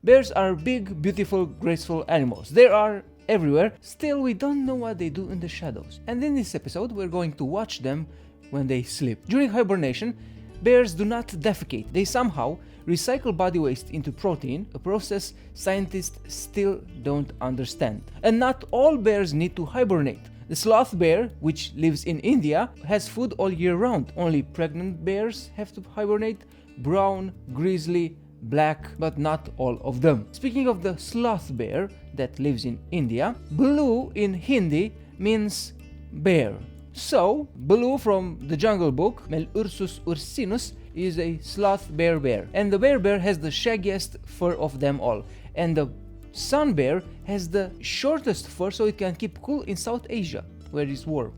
Bears are big, beautiful, graceful animals. They are everywhere, still we don't know what they do in the shadows. And in this episode we're going to watch them when they sleep. During hibernation, bears do not defecate. They somehow recycle body waste into protein, a process scientists still don't understand. And not all bears need to hibernate. The sloth bear, which lives in India, has food all year round. Only pregnant bears have to hibernate. Brown, grizzly, black, but not all of them. Speaking of the sloth bear that lives in India, Baloo in Hindi means bear. So, Baloo from the Jungle Book, Mel Ursus ursinus, is a sloth bear. And the bear has the shaggiest fur of them all. And the sun bear has the shortest fur, so it can keep cool in South Asia, where it's warm.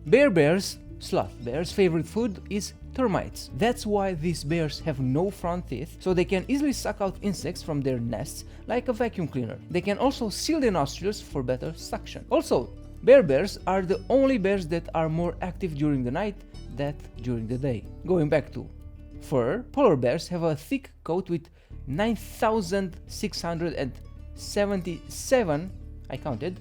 Sloth bears' favorite food is termites. That's why these bears have no front teeth, so they can easily suck out insects from their nests like a vacuum cleaner. They can also seal their nostrils for better suction. Also, bears are the only bears that are more active during the night than during the day. Going back to fur, polar bears have a thick coat with 9,677, I counted,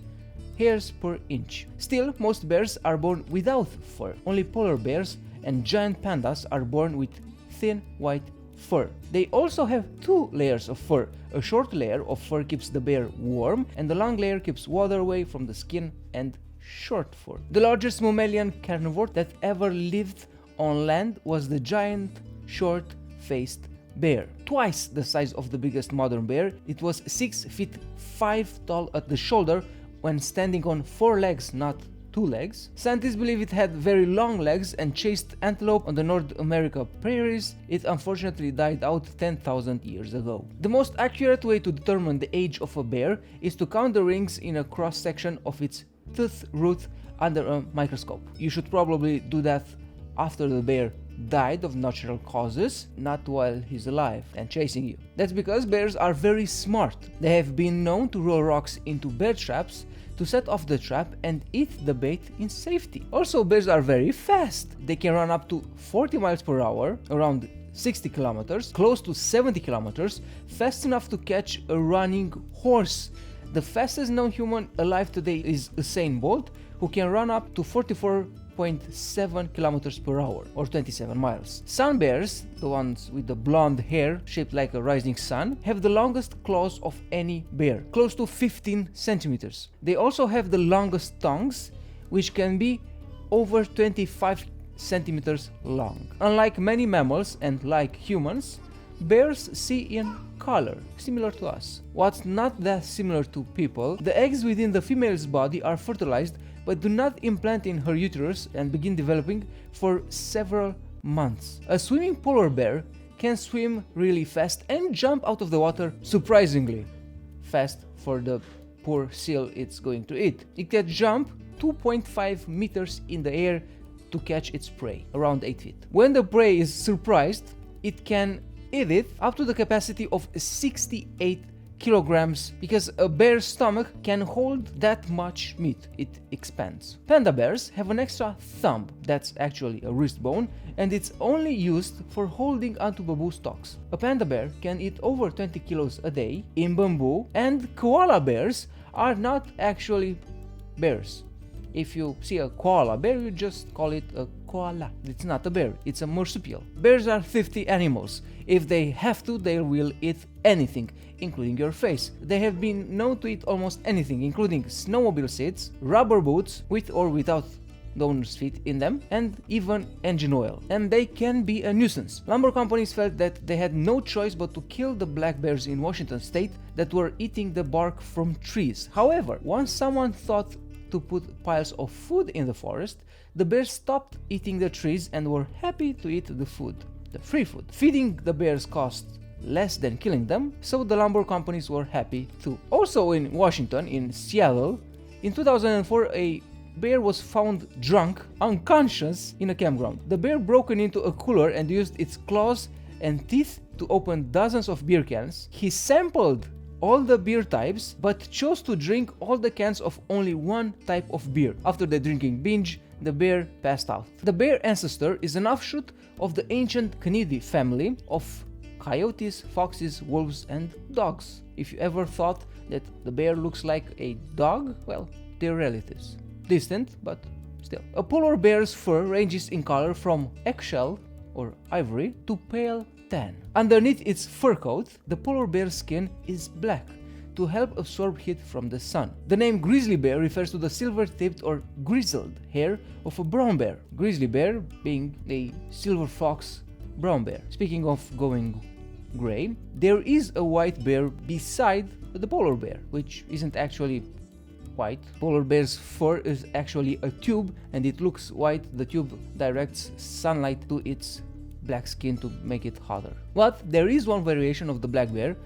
hairs per inch. Still, most bears are born without fur. Only polar bears and giant pandas are born with thin white fur. They also have two layers of fur. A short layer of fur keeps the bear warm, and the long layer keeps water away from the skin and short fur. The largest mammalian carnivore that ever lived on land was the giant short-faced bear. Twice the size of the biggest modern bear, it was 6 feet 5 tall at the shoulder when standing on 4 legs, not 2 legs. Scientists believe it had very long legs and chased antelope on the North America prairies. It unfortunately died out 10,000 years ago. The most accurate way to determine the age of a bear is to count the rings in a cross-section of its tooth root under a microscope. You should probably do that after the bear died of natural causes, not while he's alive and chasing you. That's because bears are very smart. They have been known to roll rocks into bear traps to set off the trap and eat the bait in safety. Also, bears are very fast. They can run up to 40 miles per hour, around 60 kilometers, close to 70 kilometers, fast enough to catch a running horse. The fastest known human alive today is Usain Bolt, who can run up to 44.7 kilometers per hour, or 27 miles. Sun bears, the ones with the blonde hair shaped like a rising sun, have the longest claws of any bear, close to 15 centimeters. They also have the longest tongues, which can be over 25 centimeters long. Unlike many mammals and like humans, bears see in color, similar to us. What's not that similar to people, the eggs within the female's body are fertilized but do not implant in her uterus and begin developing for several months. A swimming polar bear can swim really fast and jump out of the water surprisingly fast for the poor seal it's going to eat. It can jump 2.5 meters in the air to catch its prey, around 8 feet. When the prey is surprised, it can eat it up to the capacity of 68 kilograms, because a bear's stomach can hold that much meat. It expands. Panda bears have an extra thumb, that's actually a wrist bone, and it's only used for holding onto bamboo stalks. A panda bear can eat over 20 kilos a day in bamboo, and koala bears are not actually bears. If you see a koala bear, you just call it a koala. It's not a bear, it's a marsupial. Bears are thrifty animals. If they have to, they will eat anything, including your face. They have been known to eat almost anything, including snowmobile seats, rubber boots with or without the owner's feet in them, and even engine oil. And they can be a nuisance. Lumber companies felt that they had no choice but to kill the black bears in Washington state that were eating the bark from trees. However, once someone thought to put piles of food in the forest, the bears stopped eating the trees and were happy to eat the food, the free food. Feeding the bears cost less than killing them, so the lumber companies were happy too. Also in Washington, in Seattle, in 2004, a bear was found drunk, unconscious in a campground. The bear broke into a cooler and used its claws and teeth to open dozens of beer cans. He sampled all the beer types, but chose to drink all the cans of only one type of beer. After the drinking binge, the bear passed out. The bear ancestor is an offshoot of the ancient Canidae family of coyotes, foxes, wolves, and dogs. If you ever thought that the bear looks like a dog, well, they're relatives. Distant, but still. A polar bear's fur ranges in color from eggshell or ivory to pale tan. Underneath its fur coat, the polar bear's skin is black to help absorb heat from the sun. The name grizzly bear refers to the silver-tipped or grizzled hair of a brown bear. Grizzly bear being a silver fox brown bear. Speaking of going gray, there is a white bear beside the polar bear, which isn't actually white. Polar bear's fur is actually a tube and it looks white. The tube directs sunlight to its black skin to make it hotter. But there is one variation of the black bear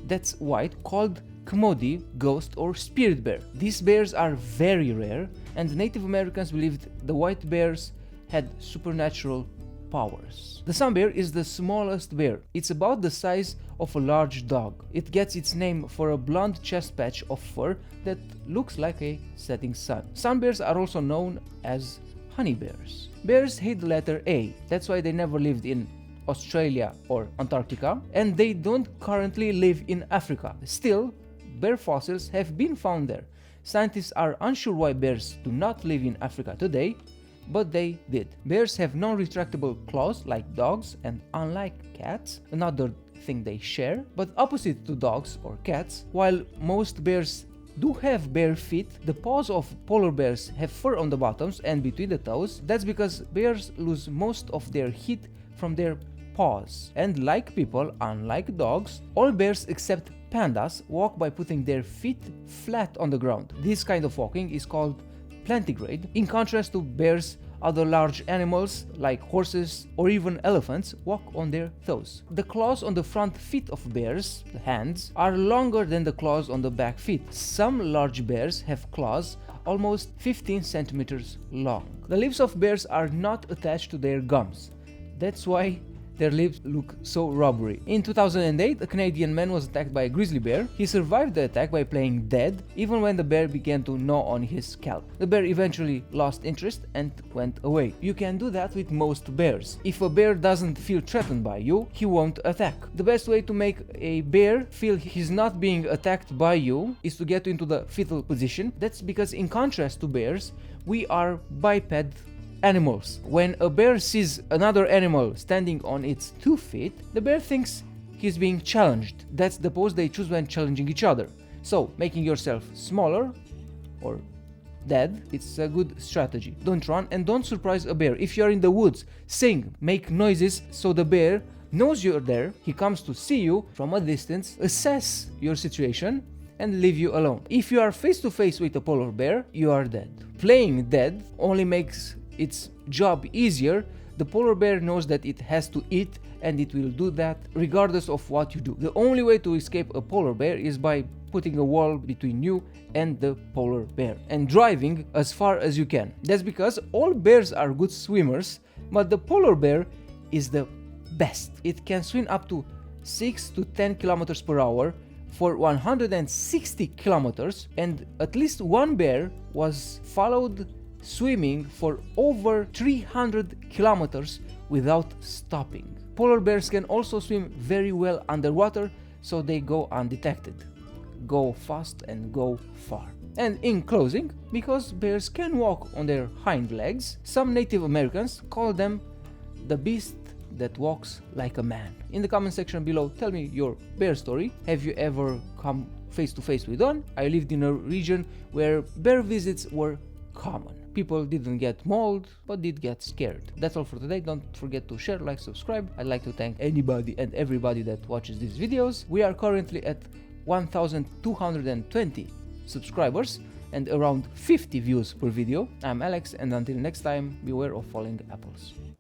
that's white called Commodity, ghost, or spirit bear. These bears are very rare, and Native Americans believed the white bears had supernatural powers. The sun bear is the smallest bear. It's about the size of a large dog. It gets its name for a blonde chest patch of fur that looks like a setting sun. Sun bears are also known as honey bears. Bears hate the letter A. That's why they never lived in Australia or Antarctica, and they don't currently live in Africa. Still, bear fossils have been found there. Scientists are unsure why bears do not live in Africa today, but they did. Bears have non-retractable claws like dogs, and unlike cats, another thing they share, but opposite to dogs or cats, while most bears do have bare feet, the paws of polar bears have fur on the bottoms and between the toes. That's because bears lose most of their heat from their paws. And like people, unlike dogs, all bears except pandas walk by putting their feet flat on the ground. This kind of walking is called plantigrade. In contrast to bears, other large animals like horses or even elephants walk on their toes. The claws on the front feet of bears, the hands, are longer than the claws on the back feet. Some large bears have claws almost 15 centimeters long. The lips of bears are not attached to their gums. That's why their lips look so rubbery. In 2008, a Canadian man was attacked by a grizzly bear. He survived the attack by playing dead, even when the bear began to gnaw on his scalp. The bear eventually lost interest and went away. You can do that with most bears. If a bear doesn't feel threatened by you, he won't attack. The best way to make a bear feel he's not being attacked by you is to get into the fetal position. That's because, in contrast to bears, we are biped animals. When a bear sees another animal standing on its 2 feet, the bear thinks he's being challenged. That's the pose they choose when challenging each other. So, making yourself smaller or dead, it's a good strategy. Don't run and don't surprise a bear. If you're in the woods, sing, make noises so the bear knows you're there. He comes to see you from a distance, assess your situation, and leave you alone. If you are face to face with a polar bear, you are dead. Playing dead only makes its job easier. The polar bear knows that it has to eat, and it will do that regardless of what you do. The only way to escape a polar bear is by putting a wall between you and the polar bear and driving as far as you can. That's because all bears are good swimmers, but the polar bear is the best. It can swim up to 6 to 10 kilometers per hour for 160 kilometers, and at least one bear was followed swimming for over 300 kilometers without stopping. Polar bears can also swim very well underwater, so they go undetected, go fast and go far. And in closing, because bears can walk on their hind legs, some Native Americans call them the beast that walks like a man. In the comment section below, tell me your bear story. Have you ever come face to face with one? I lived in a region where bear visits were common. People didn't get mauled, but did get scared. That's all for today. Don't forget to share, like, subscribe. I'd like to thank anybody and everybody that watches these videos. We are currently at 1,220 subscribers and around 50 views per video. I'm Alex, and until next time, beware of falling apples.